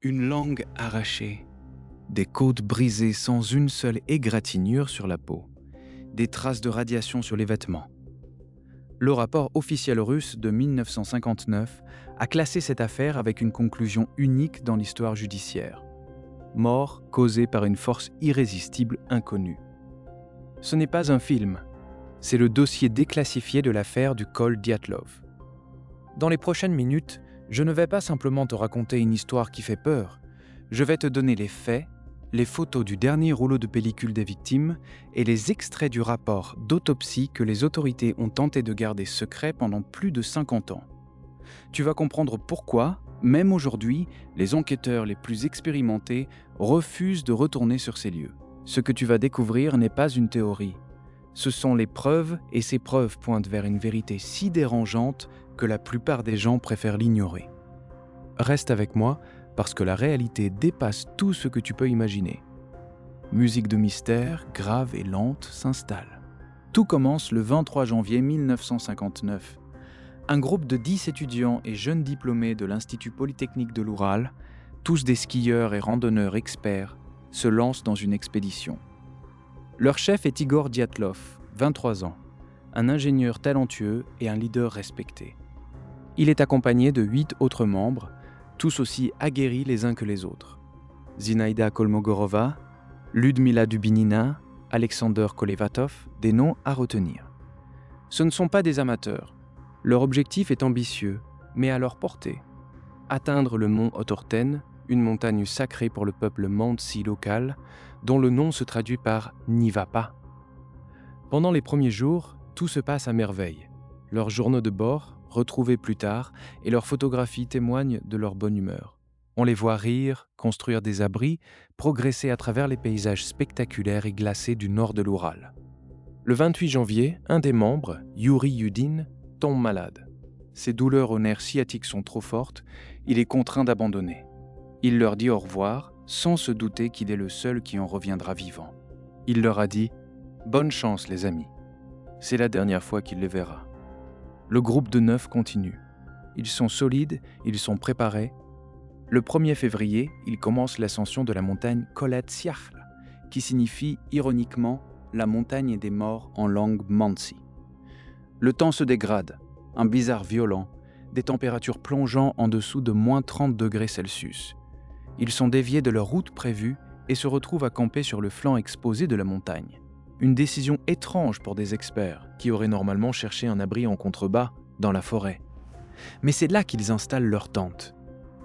Une langue arrachée, des côtes brisées sans une seule égratignure sur la peau, des traces de radiation sur les vêtements. Le rapport officiel russe de 1959 a classé cette affaire avec une conclusion unique dans l'histoire judiciaire. Mort causée par une force irrésistible inconnue. Ce n'est pas un film, c'est le dossier déclassifié de l'affaire du col Dyatlov. Dans les prochaines minutes, je ne vais pas simplement te raconter une histoire qui fait peur, je vais te donner les faits, les photos du dernier rouleau de pellicule des victimes et les extraits du rapport d'autopsie que les autorités ont tenté de garder secret pendant plus de 50 ans. Tu vas comprendre pourquoi, même aujourd'hui, les enquêteurs les plus expérimentés refusent de retourner sur ces lieux. Ce que tu vas découvrir n'est pas une théorie. Ce sont les preuves et ces preuves pointent vers une vérité si dérangeante que la plupart des gens préfèrent l'ignorer. Reste avec moi parce que la réalité dépasse tout ce que tu peux imaginer. Musique de mystère, grave et lente, s'installe. Tout commence le 23 janvier 1959. Un groupe de 10 étudiants et jeunes diplômés de l'Institut Polytechnique de l'Oural, tous des skieurs et randonneurs experts, se lancent dans une expédition. Leur chef est Igor Dyatlov, 23 ans, un ingénieur talentueux et un leader respecté. Il est accompagné de 8 autres membres, tous aussi aguerris les uns que les autres. Zinaïda Kolmogorova, Ludmila Dubinina, Alexander Kolevatov, des noms à retenir. Ce ne sont pas des amateurs. Leur objectif est ambitieux, mais à leur portée. Atteindre le mont Otorten, une montagne sacrée pour le peuple Mantsi local, dont le nom se traduit par « n'y va pas ». Pendant les premiers jours, tout se passe à merveille. Leurs journaux de bord, retrouvés plus tard, et leurs photographies témoignent de leur bonne humeur. On les voit rire, construire des abris, progresser à travers les paysages spectaculaires et glacés du nord de l'Oural. Le 28 janvier, un des membres, Yuri Yudin, tombe malade. Ses douleurs aux nerfs sciatiques sont trop fortes, il est contraint d'abandonner. Il leur dit au revoir, sans se douter qu'il est le seul qui en reviendra vivant. Il leur a dit « Bonne chance les amis ». C'est la dernière fois qu'il les verra. Le groupe de 9 continue. Ils sont solides, ils sont préparés. Le 1er février, ils commencent l'ascension de la montagne Kholat Syakhl, qui signifie ironiquement « la montagne des morts » en langue mantsi. Le temps se dégrade, un blizzard violent, des températures plongeant en dessous de moins 30 degrés Celsius. Ils sont déviés de leur route prévue et se retrouvent à camper sur le flanc exposé de la montagne. Une décision étrange pour des experts qui auraient normalement cherché un abri en contrebas dans la forêt. Mais c'est là qu'ils installent leur tente.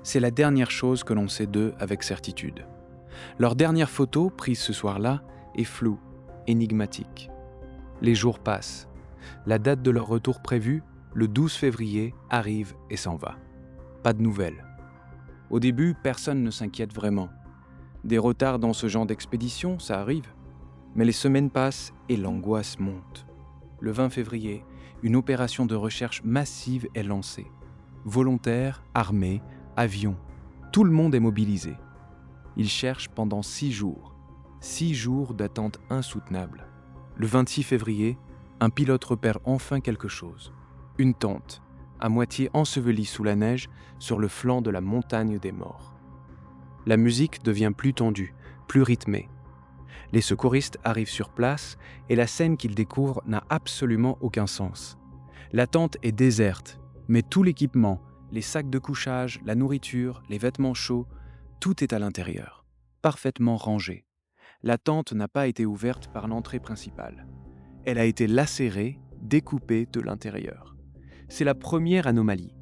C'est la dernière chose que l'on sait d'eux avec certitude. Leur dernière photo, prise ce soir-là, est floue, énigmatique. Les jours passent. La date de leur retour prévue, le 12 février, arrive et s'en va. Pas de nouvelles. Au début, personne ne s'inquiète vraiment. Des retards dans ce genre d'expédition, ça arrive. Mais les semaines passent et l'angoisse monte. Le 20 février, une opération de recherche massive est lancée. Volontaires, armés, avions, tout le monde est mobilisé. Ils cherchent pendant 6 jours. 6 jours d'attente insoutenable. Le 26 février, un pilote repère enfin quelque chose. Une tente, à moitié ensevelie sous la neige, sur le flanc de la montagne des morts. La musique devient plus tendue, plus rythmée. Les secouristes arrivent sur place et la scène qu'ils découvrent n'a absolument aucun sens. La tente est déserte, mais tout l'équipement, les sacs de couchage, la nourriture, les vêtements chauds, tout est à l'intérieur, parfaitement rangé. La tente n'a pas été ouverte par l'entrée principale. Elle a été lacérée, découpée de l'intérieur. C'est la première anomalie.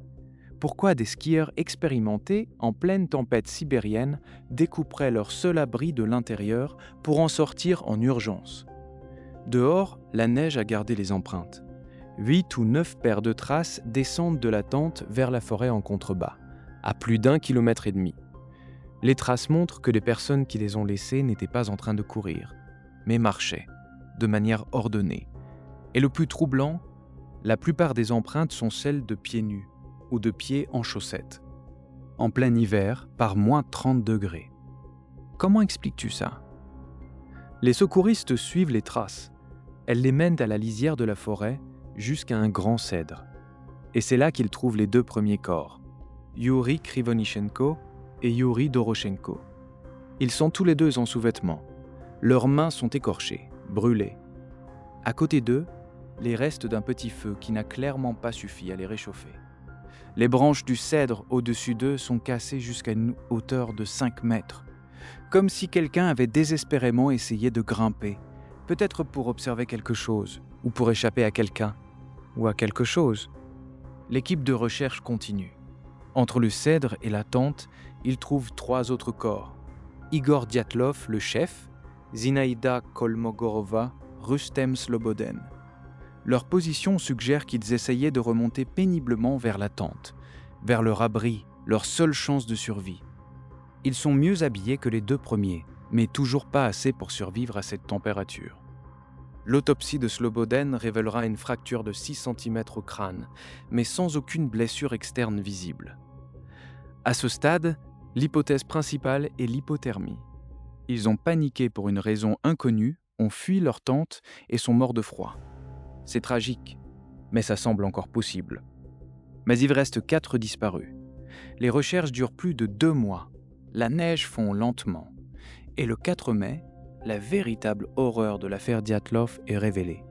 Pourquoi des skieurs expérimentés, en pleine tempête sibérienne, découperaient leur seul abri de l'intérieur pour en sortir en urgence? Dehors, la neige a gardé les empreintes. 8 ou 9 paires de traces descendent de la tente vers la forêt en contrebas, à plus d'1,5 km. Les traces montrent que les personnes qui les ont laissées n'étaient pas en train de courir, mais marchaient, de manière ordonnée. Et le plus troublant, la plupart des empreintes sont celles de pieds nus ou de pieds en chaussettes. En plein hiver, par moins 30 degrés. Comment expliques-tu ça? Les secouristes suivent les traces. Elles les mènent à la lisière de la forêt jusqu'à un grand cèdre. Et c'est là qu'ils trouvent les 2 premiers corps. Yuri Krivonichenko, et Yuri Doroshenko. Ils sont tous les deux en sous-vêtements. Leurs mains sont écorchées, brûlées. À côté d'eux, les restes d'un petit feu qui n'a clairement pas suffi à les réchauffer. Les branches du cèdre au-dessus d'eux sont cassées jusqu'à une hauteur de 5 mètres, comme si quelqu'un avait désespérément essayé de grimper, peut-être pour observer quelque chose, ou pour échapper à quelqu'un, ou à quelque chose. L'équipe de recherche continue. Entre le cèdre et la tente, ils trouvent 3 autres corps. Igor Dyatlov, le chef, Zinaïda Kolmogorova, Rustem Sloboden. Leur position suggère qu'ils essayaient de remonter péniblement vers la tente, vers leur abri, leur seule chance de survie. Ils sont mieux habillés que les 2 premiers, mais toujours pas assez pour survivre à cette température. L'autopsie de Sloboden révélera une fracture de 6 cm au crâne, mais sans aucune blessure externe visible. À ce stade, l'hypothèse principale est l'hypothermie. Ils ont paniqué pour une raison inconnue, ont fui leur tente et sont morts de froid. C'est tragique, mais ça semble encore possible. Mais il reste 4 disparus. Les recherches durent plus de 2 mois. La neige fond lentement. Et le 4 mai, la véritable horreur de l'affaire Dyatlov est révélée.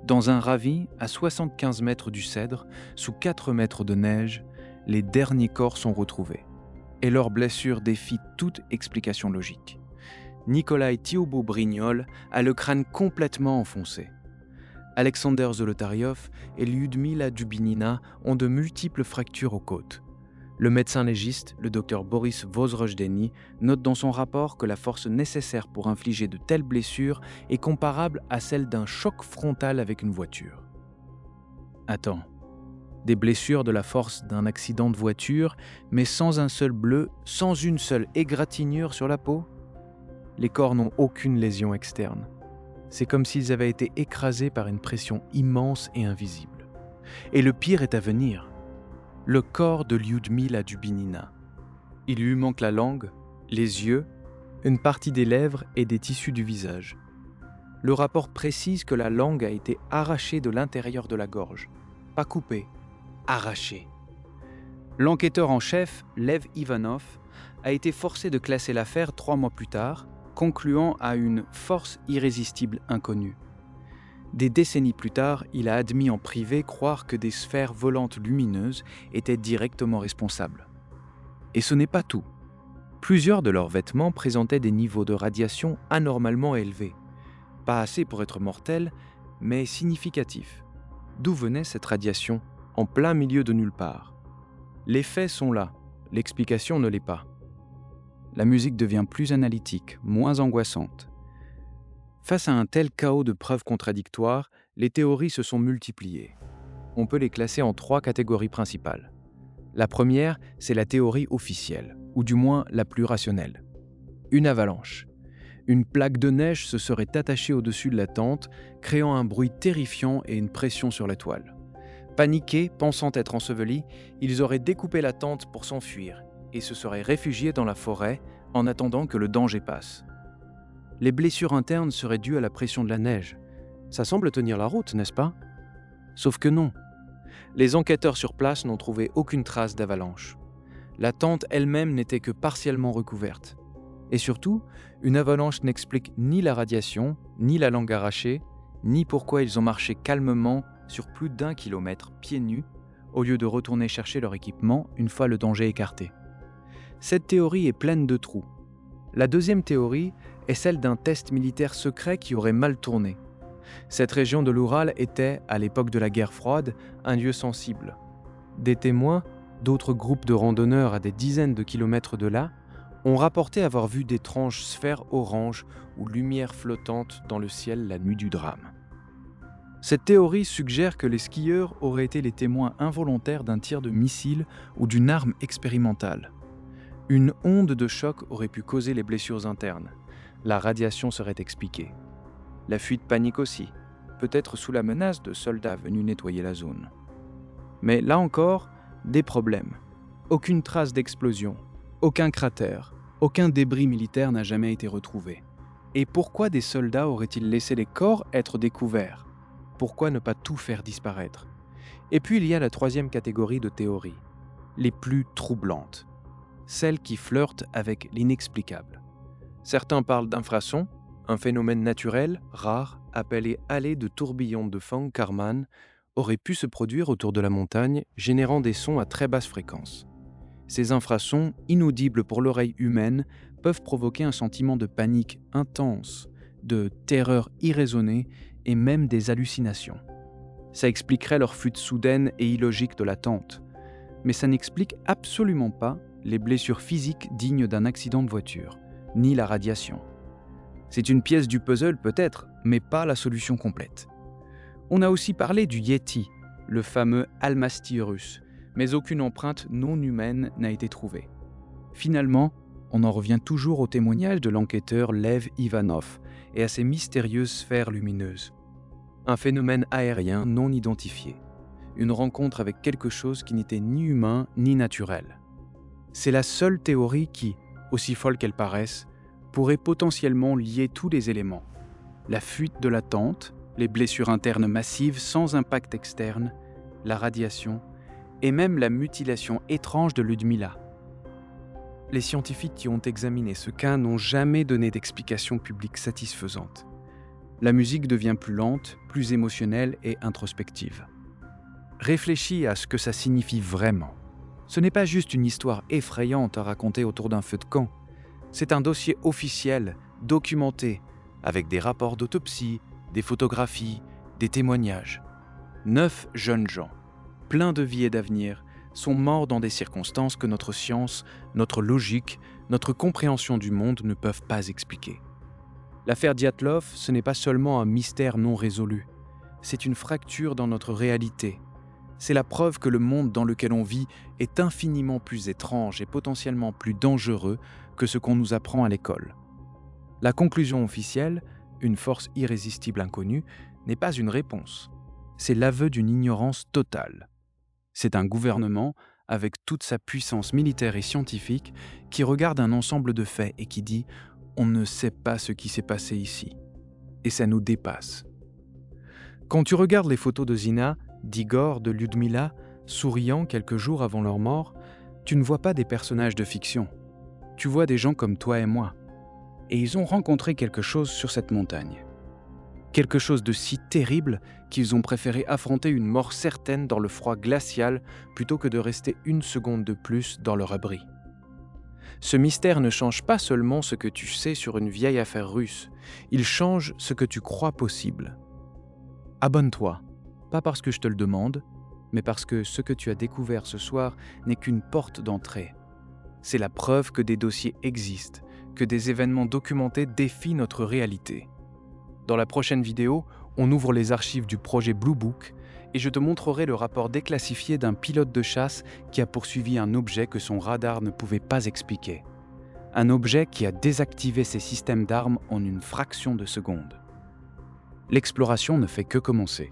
Dans un ravi à 75 mètres du cèdre, sous 4 mètres de neige, les derniers corps sont retrouvés. Et leurs blessures défient toute explication logique. Nikolai Thiobo-Brignol a le crâne complètement enfoncé. Alexander Zolotaryov et Lyudmila Dubinina ont de multiples fractures aux côtes. Le médecin légiste, le docteur Boris Vozrojdeny, note dans son rapport que la force nécessaire pour infliger de telles blessures est comparable à celle d'un choc frontal avec une voiture. Attends, des blessures de la force d'un accident de voiture, mais sans un seul bleu, sans une seule égratignure sur la peau? Les corps n'ont aucune lésion externe. C'est comme s'ils avaient été écrasés par une pression immense et invisible. Et le pire est à venir. Le corps de Lyudmila Dubinina. Il lui manque la langue, les yeux, une partie des lèvres et des tissus du visage. Le rapport précise que la langue a été arrachée de l'intérieur de la gorge. Pas coupée, arrachée. L'enquêteur en chef, Lev Ivanov, a été forcé de classer l'affaire 3 mois plus tard, concluant à une force irrésistible inconnue. Des décennies plus tard, il a admis en privé croire que des sphères volantes lumineuses étaient directement responsables. Et ce n'est pas tout. Plusieurs de leurs vêtements présentaient des niveaux de radiation anormalement élevés. Pas assez pour être mortels, mais significatifs. D'où venait cette radiation, en plein milieu de nulle part? Les faits sont là, l'explication ne l'est pas. La musique devient plus analytique, moins angoissante. Face à un tel chaos de preuves contradictoires, les théories se sont multipliées. On peut les classer en 3 catégories principales. La première, c'est la théorie officielle, ou du moins la plus rationnelle. Une avalanche. Une plaque de neige se serait attachée au-dessus de la tente, créant un bruit terrifiant et une pression sur la toile. Paniqués, pensant être ensevelis, ils auraient découpé la tente pour s'enfuir et se seraient réfugiés dans la forêt en attendant que le danger passe. Les blessures internes seraient dues à la pression de la neige. Ça semble tenir la route, n'est-ce pas? Sauf que non. Les enquêteurs sur place n'ont trouvé aucune trace d'avalanche. La tente elle-même n'était que partiellement recouverte. Et surtout, une avalanche n'explique ni la radiation, ni la langue arrachée, ni pourquoi ils ont marché calmement sur plus d'1 kilomètre pieds nus, au lieu de retourner chercher leur équipement une fois le danger écarté. Cette théorie est pleine de trous. La deuxième théorie est celle d'un test militaire secret qui aurait mal tourné. Cette région de l'Oural était, à l'époque de la guerre froide, un lieu sensible. Des témoins, d'autres groupes de randonneurs à des dizaines de kilomètres de là, ont rapporté avoir vu d'étranges sphères oranges ou lumières flottantes dans le ciel la nuit du drame. Cette théorie suggère que les skieurs auraient été les témoins involontaires d'un tir de missile ou d'une arme expérimentale. Une onde de choc aurait pu causer les blessures internes. La radiation serait expliquée. La fuite panique aussi, peut-être sous la menace de soldats venus nettoyer la zone. Mais là encore, des problèmes. Aucune trace d'explosion, aucun cratère, aucun débris militaire n'a jamais été retrouvé. Et pourquoi des soldats auraient-ils laissé les corps être découverts? Pourquoi ne pas tout faire disparaître? Et puis il y a la troisième catégorie de théories, les plus troublantes. celle qui flirte avec l'inexplicable. Certains parlent d'infrason, un phénomène naturel, rare, appelé allée de tourbillon de von Karman, aurait pu se produire autour de la montagne, générant des sons à très basse fréquence. Ces infrasons, inaudibles pour l'oreille humaine, peuvent provoquer un sentiment de panique intense, de terreur irraisonnée et même des hallucinations. Ça expliquerait leur fuite soudaine et illogique de l'attente, mais ça n'explique absolument pas les blessures physiques dignes d'un accident de voiture, ni la radiation. C'est une pièce du puzzle peut-être, mais pas la solution complète. On a aussi parlé du Yeti, le fameux Almasty russe, mais aucune empreinte non humaine n'a été trouvée. Finalement, on en revient toujours au témoignage de l'enquêteur Lev Ivanov et à ces mystérieuses sphères lumineuses. Un phénomène aérien non identifié. Une rencontre avec quelque chose qui n'était ni humain ni naturel. C'est la seule théorie qui, aussi folle qu'elle paraisse, pourrait potentiellement lier tous les éléments. La fuite de la tente, les blessures internes massives sans impact externe, la radiation et même la mutilation étrange de Ludmila. Les scientifiques qui ont examiné ce cas n'ont jamais donné d'explication publique satisfaisante. La musique devient plus lente, plus émotionnelle et introspective. Réfléchis à ce que ça signifie vraiment. Ce n'est pas juste une histoire effrayante à raconter autour d'un feu de camp. C'est un dossier officiel, documenté, avec des rapports d'autopsie, des photographies, des témoignages. 9 jeunes gens, pleins de vie et d'avenir, sont morts dans des circonstances que notre science, notre logique, notre compréhension du monde ne peuvent pas expliquer. L'affaire Dyatlov, ce n'est pas seulement un mystère non résolu, c'est une fracture dans notre réalité. C'est la preuve que le monde dans lequel on vit est infiniment plus étrange et potentiellement plus dangereux que ce qu'on nous apprend à l'école. La conclusion officielle, une force irrésistible inconnue, n'est pas une réponse. C'est l'aveu d'une ignorance totale. C'est un gouvernement, avec toute sa puissance militaire et scientifique, qui regarde un ensemble de faits et qui dit « on ne sait pas ce qui s'est passé ici ». Et ça nous dépasse. Quand tu regardes les photos de Zina, d'Igor, de Ludmila, souriant quelques jours avant leur mort, tu ne vois pas des personnages de fiction. Tu vois des gens comme toi et moi. Et ils ont rencontré quelque chose sur cette montagne. Quelque chose de si terrible qu'ils ont préféré affronter une mort certaine dans le froid glacial plutôt que de rester une seconde de plus dans leur abri. Ce mystère ne change pas seulement ce que tu sais sur une vieille affaire russe, il change ce que tu crois possible. Abonne-toi, pas parce que je te le demande, mais parce que ce que tu as découvert ce soir n'est qu'une porte d'entrée. C'est la preuve que des dossiers existent, que des événements documentés défient notre réalité. Dans la prochaine vidéo, on ouvre les archives du projet Blue Book et je te montrerai le rapport déclassifié d'un pilote de chasse qui a poursuivi un objet que son radar ne pouvait pas expliquer. Un objet qui a désactivé ses systèmes d'armes en une fraction de seconde. L'exploration ne fait que commencer.